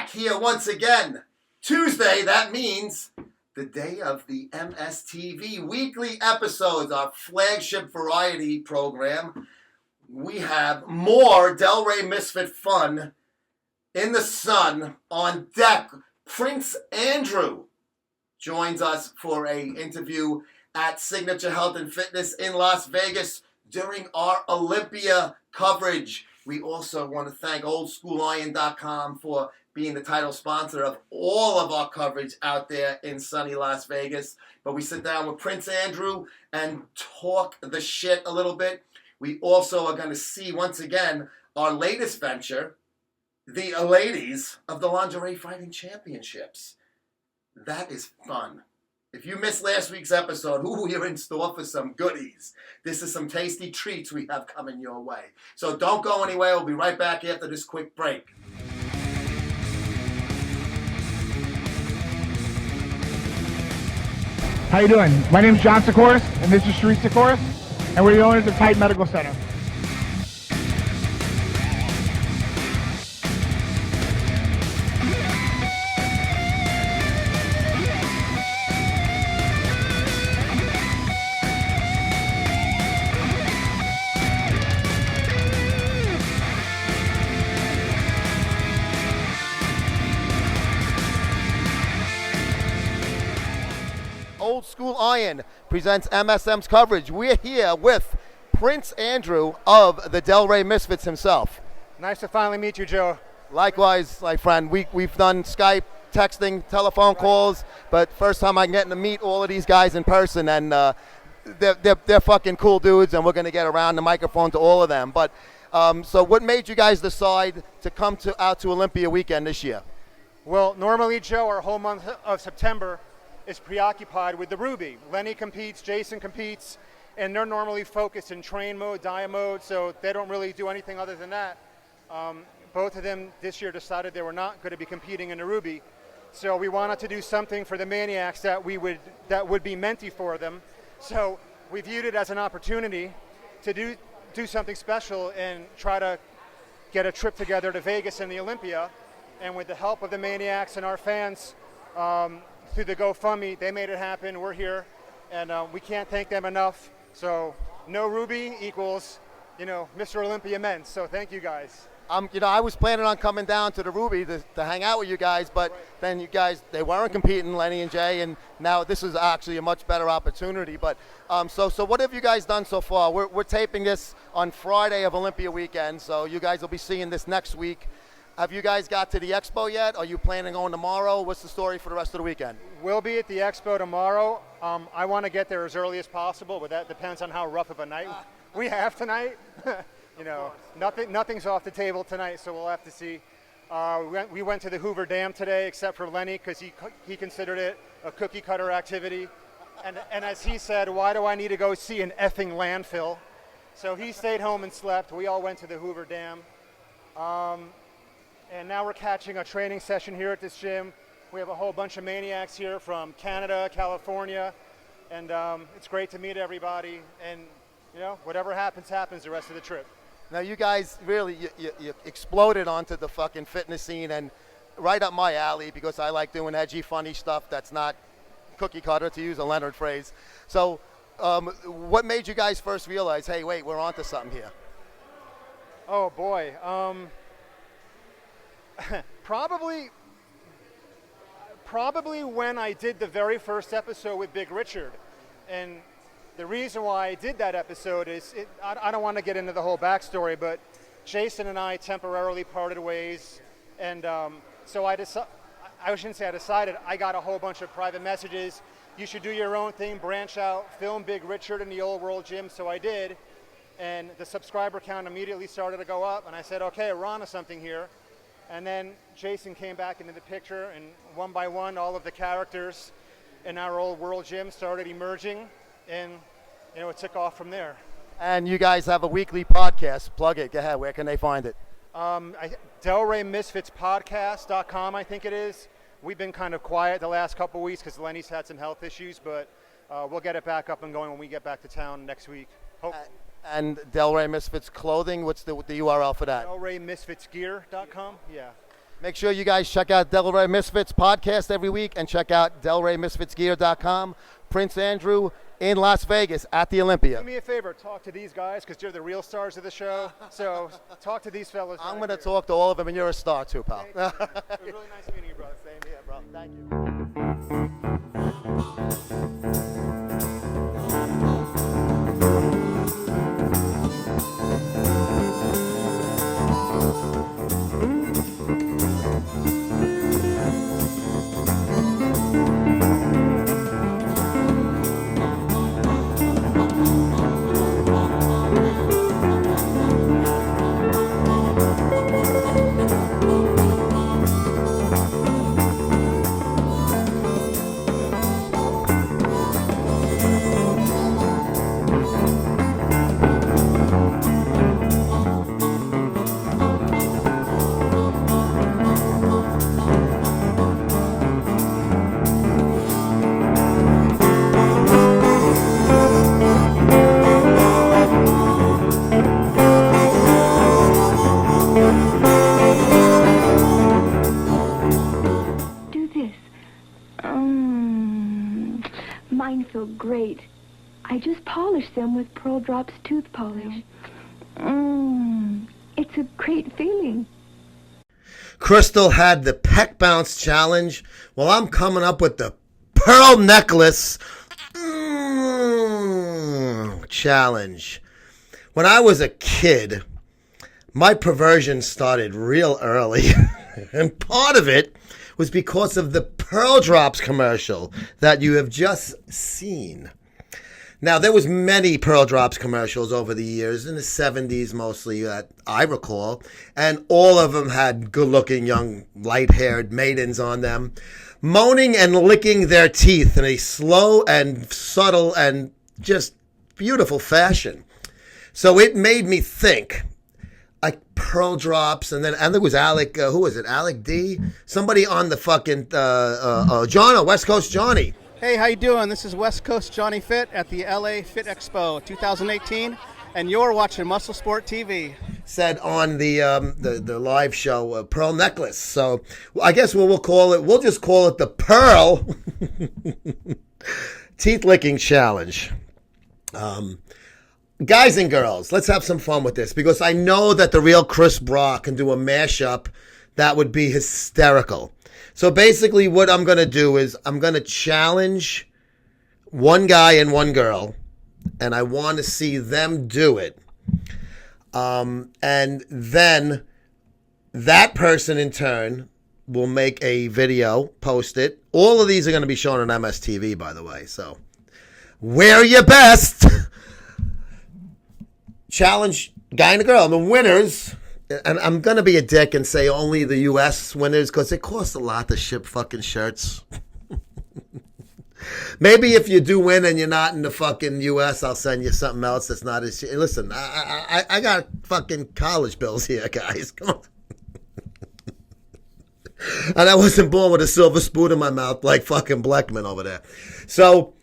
back here once again. Tuesday, that means the day of the MSTV weekly episodes, our flagship variety program. We have more Delray Misfit fun in the sun on deck. Prince Andrew joins us for an interview at Signature Health and Fitness in Las Vegas during our Olympia coverage. We also want to thank OldSchoolIron.com for being the title sponsor of all of our coverage out there in sunny Las Vegas. But we sit down with Prince Andrew and talk the shit a little bit. We also are going to see, once again, our latest venture, the ladies of the Lingerie Fighting Championships. That is fun. If you missed last week's episode, you're in store for some goodies. This is some tasty treats we have coming your way. So don't go anywhere. We'll be right back after this quick break. How you doing? My name is John Sikoris, and this is Shooey Sikoris, and we're the owners of Titan Medical Center. Old School Iron presents MSM's coverage. We're here with Prince Andrew of the Delray Misfits himself. Nice to finally meet you, Joe. Likewise, my friend. We've done Skype, texting, telephone calls, but first time I'm getting to meet all of these guys in person, and they're fucking cool dudes, and we're going to get around the microphone to all of them. But so what made you guys decide to come out to Olympia Weekend this year? Well, normally, Joe, our whole month of September is preoccupied with the Ruby. Lenny competes, Jason competes, and they're normally focused in train mode, diet mode, so they don't really do anything other than that. Both of them this year decided they were not going to be competing in the Ruby, so we wanted to do something for the Maniacs that would be menti for them. So we viewed it as an opportunity to do something special and try to get a trip together to Vegas and the Olympia, and with the help of the Maniacs and our fans, through the GoFundMe, they made it happen. We're here, and we can't thank them enough. So no Ruby equals, Mr. Olympia men. So thank you guys. I was planning on coming down to the Ruby to hang out with you guys, but then you guys, they weren't competing, Lenny and Jay, and now this is actually a much better opportunity. But so what have you guys done so far? We're taping this on Friday of Olympia Weekend, so you guys will be seeing this next week. Have you guys got to the expo yet? Are you planning on tomorrow? What's the story for the rest of the weekend? We'll be at the expo tomorrow. I want to get there as early as possible, but that depends on how rough of a night we have tonight. Nothing's off the table tonight, so we'll have to see. We went to the Hoover Dam today, except for Lenny, because he considered it a cookie cutter activity. And as he said, why do I need to go see an effing landfill? So he stayed home and slept. We all went to the Hoover Dam. And now we're catching a training session here at this gym. We have a whole bunch of Maniacs here from Canada, California, and it's great to meet everybody. And whatever happens the rest of the trip. Now you guys really you exploded onto the fucking fitness scene, and right up my alley, because I like doing edgy, funny stuff that's not cookie cutter, to use a Leonard phrase. So what made you guys first realize, hey, wait, we're onto something here? Oh boy. Probably when I did the very first episode with Big Richard. And the reason why I did that episode is, I don't want to get into the whole backstory, but Jason and I temporarily parted ways. And so I shouldn't say I decided, I got a whole bunch of private messages. You should do your own thing, branch out, film Big Richard in the Old World Gym. So I did. And the subscriber count immediately started to go up. And I said, okay, we're on to something here. And then Jason came back into the picture, and one by one, all of the characters in our Old World Gym started emerging, and it took off from there. And you guys have a weekly podcast. Plug it. Go ahead. Where can they find it? Delray Misfits Podcast.com, I think it is. We've been kind of quiet the last couple weeks because Lenny's had some health issues, but we'll get it back up and going when we get back to town next week. And Delray Misfits Clothing, what's the URL for that? DelrayMisfitsGear.com, yeah. Make sure you guys check out Delray Misfits podcast every week and check out DelrayMisfitsGear.com. Prince Andrew in Las Vegas at the Olympia. Do me a favor, talk to these guys because you're the real stars of the show. So talk to these fellas. I'm going to talk to all of them, and you're a star too, pal. It was really nice meeting you, brother. Same here, bro. Thank Mine feel great. I just polished them with Pearl Drops tooth polish. It's a great feeling. Crystal had the Peck Bounce Challenge. Well, I'm coming up with the Pearl Necklace Challenge. When I was a kid, my perversion started real early. And part of it was because of the Pearl Drops commercial that you have just seen. Now, there was many Pearl Drops commercials over the years, in the 70s mostly, that I recall, and all of them had good-looking young, light-haired maidens on them, moaning and licking their teeth in a slow and subtle and just beautiful fashion. So it made me think, like Pearl Drops, and there was Alec, who was it, Alec D? Somebody on the fucking, John, West Coast Johnny. Hey, how you doing? This is West Coast Johnny Fit at the LA Fit Expo 2018, and you're watching Muscle Sport TV. Said on the live show, Pearl Necklace. So I guess we'll just call it the Pearl Teeth Licking Challenge. Guys and girls, let's have some fun with this, because I know that the real Chris Brock can do a mashup that would be hysterical. So basically what I'm going to do is I'm going to challenge one guy and one girl, and I want to see them do it. And then that person in turn will make a video, post it. All of these are going to be shown on MSTV, by the way. So wear your best. Challenge guy and a girl. The winners... And I'm going to be a dick and say only the U.S. winners, because it costs a lot to ship fucking shirts. Maybe if you do win and you're not in the fucking U.S., I'll send you something else that's not as... Listen, I got fucking college bills here, guys. Come on. And I wasn't born with a silver spoon in my mouth like fucking Blackman over there. So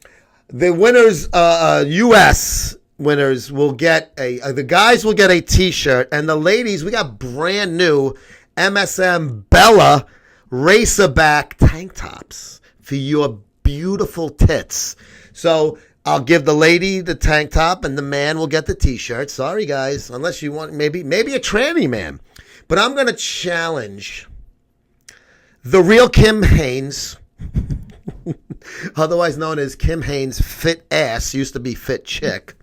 the winners, U.S., winners will get the guys will get a t-shirt, and the ladies, we got brand new MSM Bella Racerback tank tops for your beautiful tits. So I'll give the lady the tank top and the man will get the t-shirt. Sorry guys, unless you want maybe a tranny man. But I'm going to challenge the real Kim Haynes, otherwise known as Kim Haynes Fit Ass, used to be Fit Chick.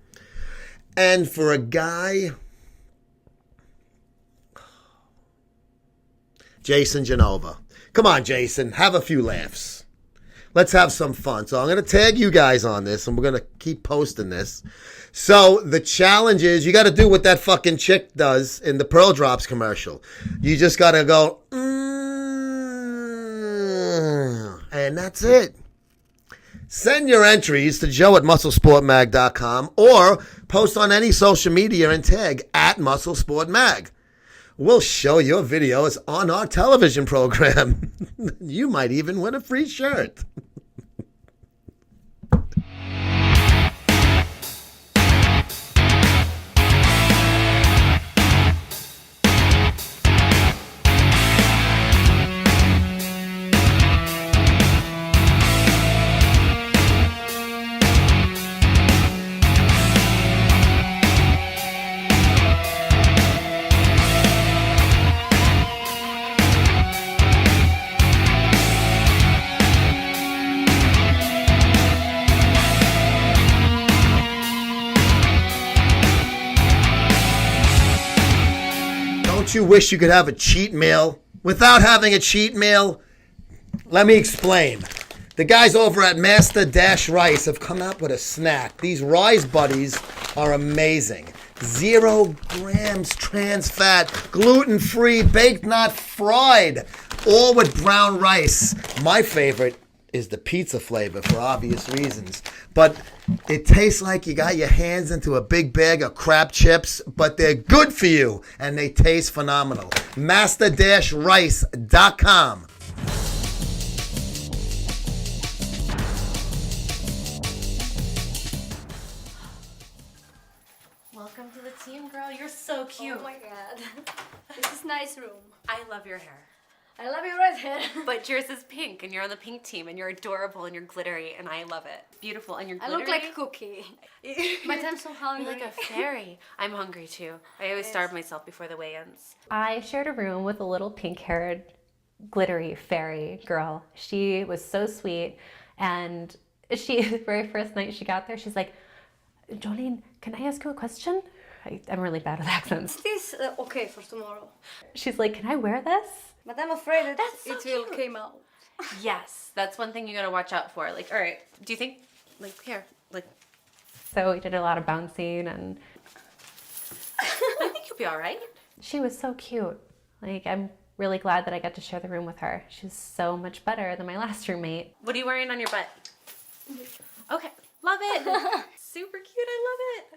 And for a guy, Jason Genova. Come on, Jason, have a few laughs. Let's have some fun. So I'm going to tag you guys on this, and we're going to keep posting this. So the challenge is, you got to do what that fucking chick does in the Pearl Drops commercial. You just got to go, and that's it. Send your entries to joe@musclesportmag.com or post on any social media and tag @musclesportmag. We'll show your videos on our television program. You might even win a free shirt. Don't you wish you could have a cheat meal? Without having a cheat meal, let me explain. The guys over at Master Dash Rice have come up with a snack. These Rice Buddies are amazing. 0 grams trans fat, gluten-free, baked not fried, all with brown rice. My favorite is the pizza flavor for obvious reasons. But it tastes like you got your hands into a big bag of crab chips, but they're good for you and they taste phenomenal. Master-rice.com. Welcome to the team, girl. You're so cute. Oh my god. This is nice room. I love your hair. I love your red hair. But yours is pink, and you're on the pink team, and you're adorable, and you're glittery, and I love it. Beautiful, and you're I glittery. look like a cookie. But I'm so hungry. You're like a fairy. I'm hungry too. I always starve myself before the weigh-ins. I shared a room with a little pink-haired, glittery fairy girl. She was so sweet, and the very first night she got there, she's like, Jolene, can I ask you a question? I'm really bad with accents. Is this okay for tomorrow? She's like, can I wear this? But I'm afraid that That's so it will cute. come out. Yes, that's one thing you gotta watch out for. Like, all right, do you think, like, here, like, So we did a lot of bouncing, and I think you'll be all right. she was so cute. Like, I'm really glad that I got to share the room with her. She's so much better than my last roommate. What are you wearing on your butt? Okay, love it. Super cute. I love it.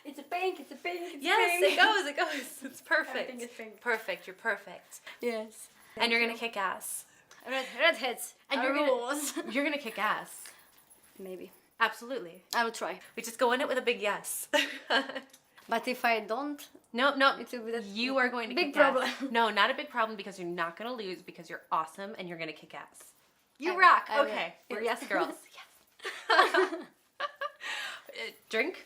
It's a pink, it's a pink, it's Yes, pink. it goes. It goes. It's perfect. Everything is pink. Perfect. You're perfect. Yes. And you're gonna kick ass. Redheads. And are you're gonna rules. you're gonna kick ass. Maybe. Absolutely. I will try. We just go in it with a big yes. But if I don't, No, it will be the you are going to big kick ass. problem. No, not a big problem because you're not gonna lose because you're awesome and you're gonna kick ass. You I- rock. I will. Okay. We're Yes. yes girls. Yes. Drink.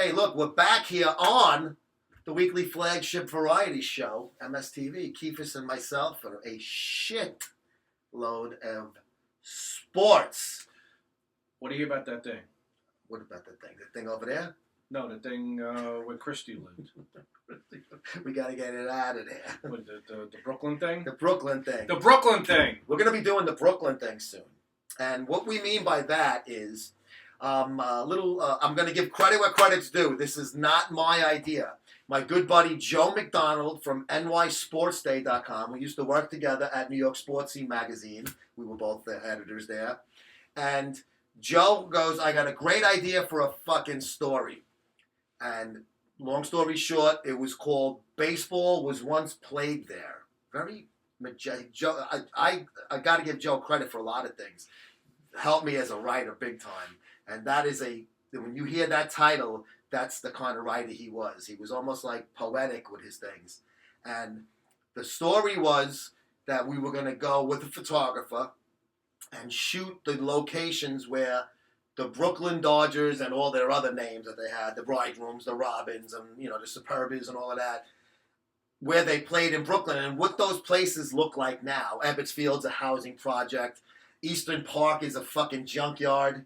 Hey, look, we're back here on the weekly flagship variety show, MSTV. Keefus and myself are a shit load of sports. What do you hear about that thing? What about the thing? The thing over there? No, the thing where Christy lived. We got to get it out of there. What, the Brooklyn thing? The Brooklyn thing. The Brooklyn thing! We're going to be doing the Brooklyn thing soon. And what we mean by that is I'm going to give credit where credit's due. This is not my idea. My good buddy Joe McDonald from nysportsday.com. We used to work together at New York Sports Scene magazine. We were both the editors there. And Joe goes, I got a great idea for a fucking story. And long story short, it was called Baseball Was Once Played There. Very majestic. Joe, I got to give Joe credit for a lot of things. Helped me as a writer big time. And that is when you hear that title, that's the kind of writer he was. He was almost like poetic with his things. And the story was that we were going to go with a photographer and shoot the locations where the Brooklyn Dodgers and all their other names that they had, the Bridegrooms, the Robins, and the Superbas and all of that, where they played in Brooklyn and what those places look like now. Ebbets Field's a housing project. Eastern Park is a fucking junkyard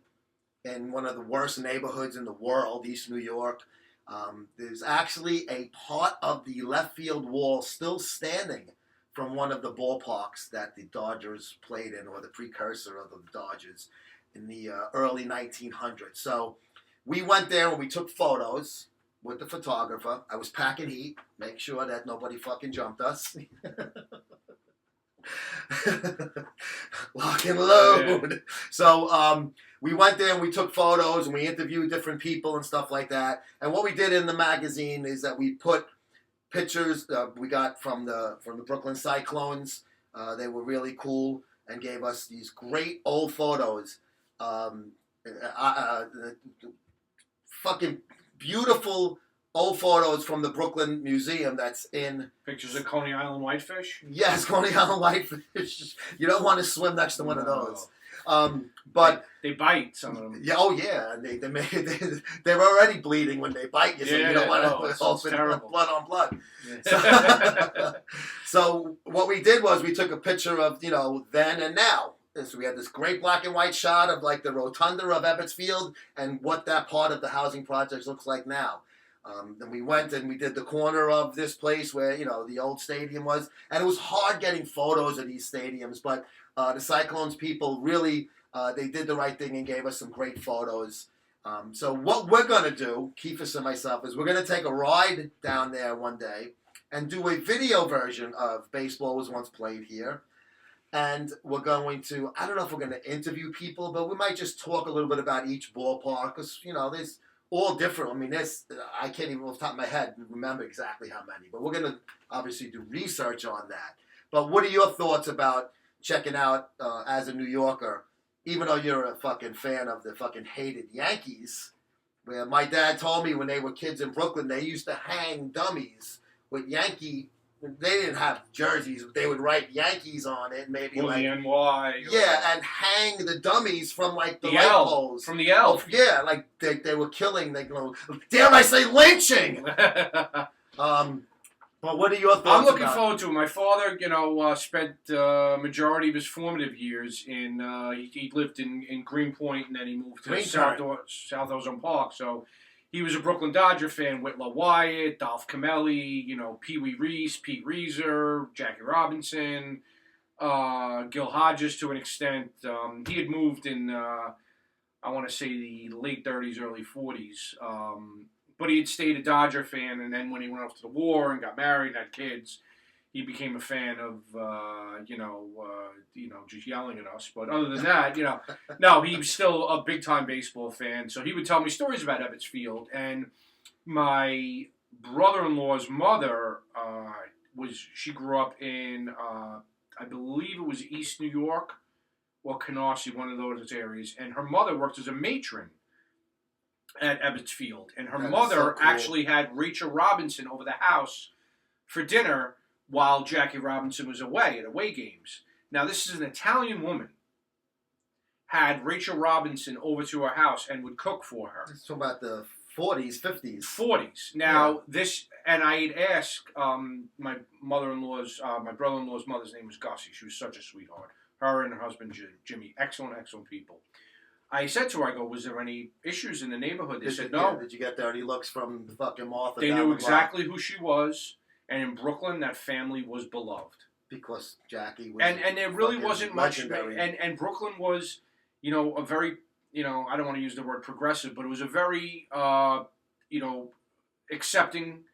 in one of the worst neighborhoods in the world, East New York. There's actually a part of the left field wall still standing from one of the ballparks that the Dodgers played in, or the precursor of the Dodgers in the early 1900s. So we went there and we took photos with the photographer. I was packing heat, make sure that nobody fucking jumped us. Lock and load. Yeah. So we went there and we took photos and we interviewed different people and stuff like that. And what we did in the magazine is that we put pictures we got from the Brooklyn Cyclones. They were really cool and gave us these great old photos. Fucking beautiful old photos from the Brooklyn Museum that's in... Pictures of Coney Island whitefish? Yes, Coney Island whitefish. You don't want to swim next to one of those. But they bite, some of them. Yeah, oh yeah, they're already bleeding when they bite you, so you don't want to open blood on blood. Yeah. So what we did was we took a picture of then and now. And so we had this great black and white shot of like the rotunda of Ebbets Field and what that part of the housing project looks like now. Then we went and we did the corner of this place where the old stadium was, and it was hard getting photos of these stadiums, but the Cyclones people really they did the right thing and gave us some great photos. So what we're gonna do, Keefus and myself, is we're gonna take a ride down there one day and do a video version of Baseball Was Once Played Here. And we're going to, I don't know if we're going to interview people, but we might just talk a little bit about each ballpark because, there's all different. I mean, I can't even off the top of my head remember exactly how many, but we're going to obviously do research on that. But what are your thoughts about checking out, as a New Yorker, even though you're a fucking fan of the fucking hated Yankees, where my dad told me when they were kids in Brooklyn, they used to hang dummies with Yankee. They didn't have jerseys, but they would write Yankees on it, maybe or like the NY. Yeah, and hang the dummies from like the light L, poles. From the L. Yeah, like they were killing. Dare I say lynching? But what are your thoughts? I'm looking forward to it. My father, spent majority of his formative years in. He lived in Greenpoint, and then he moved to South Ozone Park. So. He was a Brooklyn Dodger fan, Whitlow Wyatt, Dolph Camelli, Pee Wee Reese, Pete Reeser, Jackie Robinson, Gil Hodges to an extent. He had moved in, I want to say, the late 30s, early 40s. But he had stayed a Dodger fan, and then when he went off to the war and got married and had kids, he became a fan of, just yelling at us. But other than that, no, he was still a big-time baseball fan. So he would tell me stories about Ebbets Field. And my brother-in-law's mother she grew up in, I believe it was East New York or Canarsie, one of those areas. And her mother worked as a matron at Ebbets Field. And her mother actually had Rachel Robinson over the house for dinner while Jackie Robinson was away at away games. Now, this is an Italian woman, had Rachel Robinson over to her house and would cook for her. Let's talk about the 40s, 50s. 40s. Now, this, and I had asked my mother-in-law's, my brother-in-law's mother's name was Gussie. She was such a sweetheart. Her and her husband, Jimmy. Excellent, excellent people. I said to her, I go, was there any issues in the neighborhood? They said no. Did you get dirty looks from the fucking Martha? They knew exactly who she was. And in Brooklyn, that family was beloved. Because Jackie was and there really wasn't much. Legendary. And Brooklyn was, you know, a very, you know, I don't want to use the word progressive, but it was a very, you know, accepting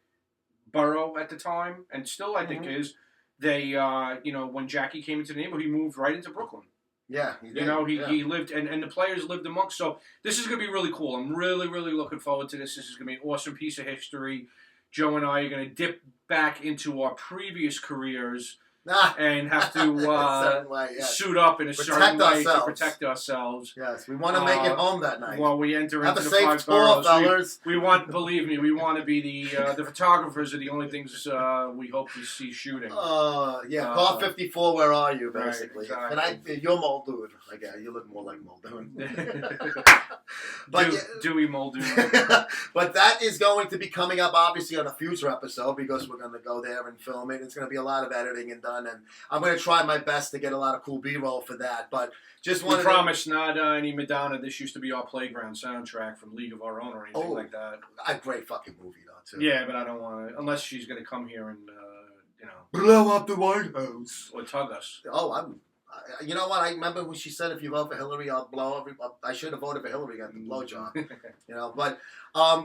borough at the time. And still, I think is. They, you know, when Jackie came into the neighborhood, he moved right into Brooklyn. Yeah, he did. You know, he lived, and the players lived amongst. So this is going to be really cool. I'm really, really looking forward to this. This is going to be an awesome piece of history. Joe and I are going to dip back into our previous careers and have to suit up in a certain way to protect ourselves. Yes, we want to make it home that night. While we enter have into a the safe five tour, boroughs. fellas. We want, believe me, we want to be the photographers are the only things we hope to see shooting. Car 54, where are you, basically? Right, exactly. And you're Muldoon. Okay, you look more like Muldoon. Dewey Muldoon. But that is going to be coming up, obviously, on a future episode because we're going to go there and film it. It's going to be a lot of editing and done, and I'm going to try my best to get a lot of cool B-roll for that. But just wanted to promise not any Madonna. This used to be our playground soundtrack from League of Our Own or anything like that. A great fucking movie, though, too. Yeah, but I don't want to, unless she's going to come here and, you know. Blow up the White House. Or tug us. Oh, you know what? I remember when she said, "If you vote for Hillary, I'll blow every." I should have voted for Hillary, got the blowjob. You know, but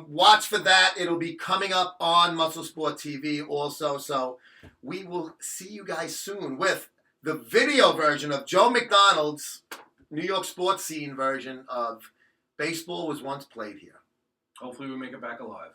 watch for that. It'll be coming up on Muscle Sport TV also. So we will see you guys soon with the video version of Joe McDonald's New York sports scene version of Baseball Was Once Played Here. Hopefully, we make it back alive.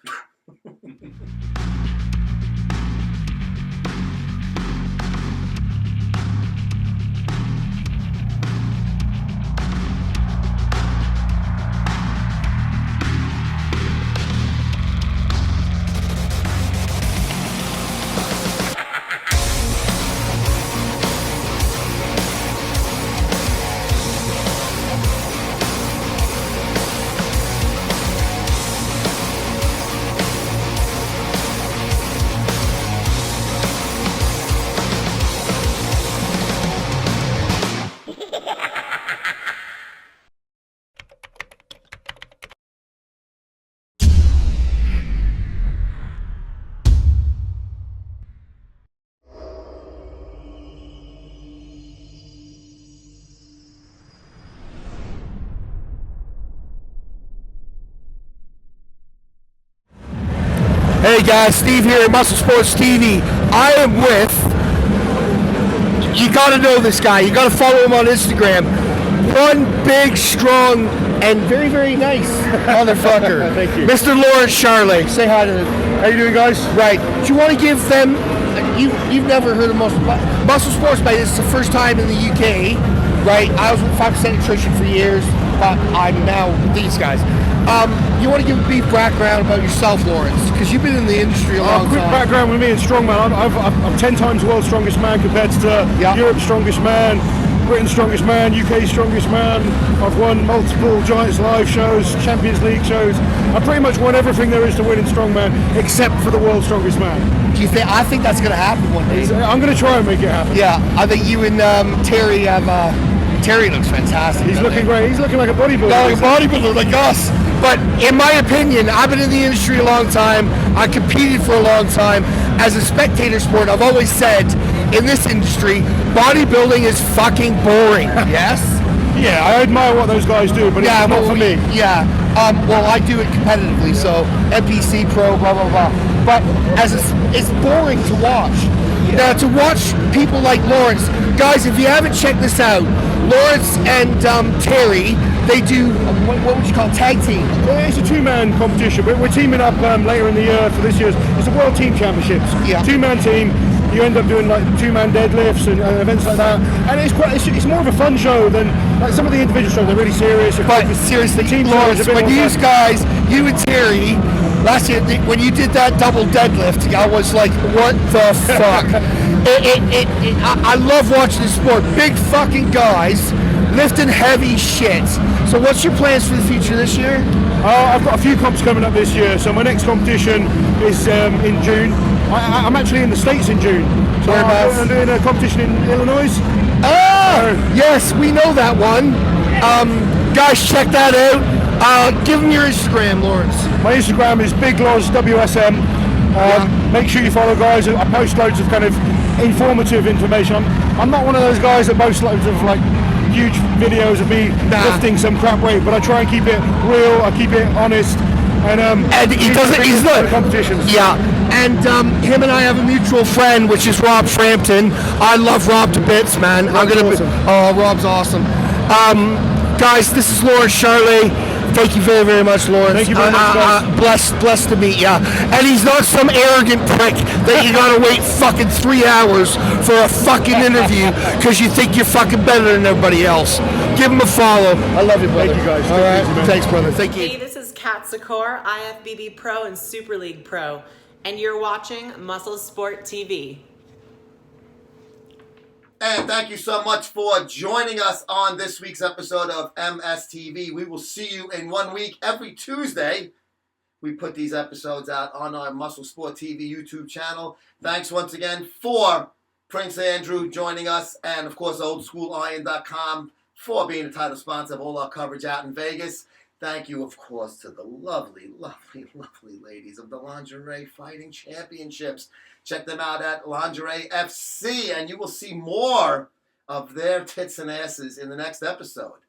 Hey guys, Steve here at Muscle Sports TV. I am with, you gotta know this guy, you gotta follow him on Instagram. One big, strong, and very, very nice motherfucker. Thank you. Mr. Laurence Shahlaei. Say hi to them. How you doing, guys? Right. Do you want to give them, you've never heard of Muscle Sports, but this is the first time in the UK, right? I was with 5% Nutrition for years, but I'm now with these guys. You want to give a brief background about yourself, Laurence, because you've been in the industry a long time. Quick background with me and Strongman. I'm 10 times the world's strongest man competitor, Europe's strongest man, Britain's strongest man, UK's strongest man. I've won multiple Giants Live shows, Champions League shows. I pretty much won everything there is to win in Strongman, except for the world's strongest man. Do you think? I think that's going to happen one day. I'm going to try and make it happen. Yeah, I think you and Terry have. Terry looks fantastic. He's looking great. He's looking like a bodybuilder. Like a bodybuilder, like us. But in my opinion, I've been in the industry a long time. I competed for a long time. As a spectator sport, I've always said, in this industry, bodybuilding is fucking boring. Yes? Yeah, I admire what those guys do, but it's not for me. Yeah. Well, I do it competitively, so NPC Pro, blah, blah, blah. But it's boring to watch. Yeah. Now, to watch people like Laurence, guys, if you haven't checked this out, Laurence and Terry, they do, what would you call, tag team? It's a two-man competition. We're teaming up later in the year for this year's, it's the World Team Championships. Yeah. Two-man team, you end up doing like two-man deadlifts and events like that. And it's more of a fun show than like some of the individual shows. They're really serious. But seriously, team Laurence, when you guys, you and Terry, last year, when you did that double deadlift, I was like, what the fuck? I love watching the sport. Big fucking guys lifting heavy shit. So what's your plans for the future this year? I've got a few comps coming up this year. So my next competition is in June. I'm actually in the States in June. So I'm doing a competition in Illinois. Yes, we know that one. Guys, check that out. Give them your Instagram, Laurence. My Instagram is BigLozWSM. Make sure you follow, guys. I post loads of kind of informative information. I'm not one of those guys that posts loads of like huge videos of me lifting some crap weight, but I try and keep it real. I keep it honest. And he doesn't. He's not competitions. Yeah, and him and I have a mutual friend, which is Rob Frampton. I love Rob to bits, man. Rob's awesome. Guys, this is Laurence Shahlaei. Thank you very, very much, Laurence. Thank you very much, guys. Blessed to meet ya. And he's not some arrogant prick that you gotta wait fucking 3 hours for a fucking interview because you think you're fucking better than everybody else. Give him a follow. I love you, brother. Thank you, guys. All right. Thanks, brother. Thank you. Hey, this is Kat Sakor, IFBB Pro and Super League Pro, and you're watching Muscle Sport TV. And thank you so much for joining us on this week's episode of MSTV. We will see you in 1 week. Every Tuesday, we put these episodes out on our Muscle Sport TV YouTube channel. Thanks once again for Prince Andrew joining us, and of course, OldSchoolIron.com for being the title sponsor of all our coverage out in Vegas. Thank you, of course, to the lovely, lovely, lovely ladies of the Lingerie Fighting Championships. Check them out at Lingerie FC, and you will see more of their tits and asses in the next episode.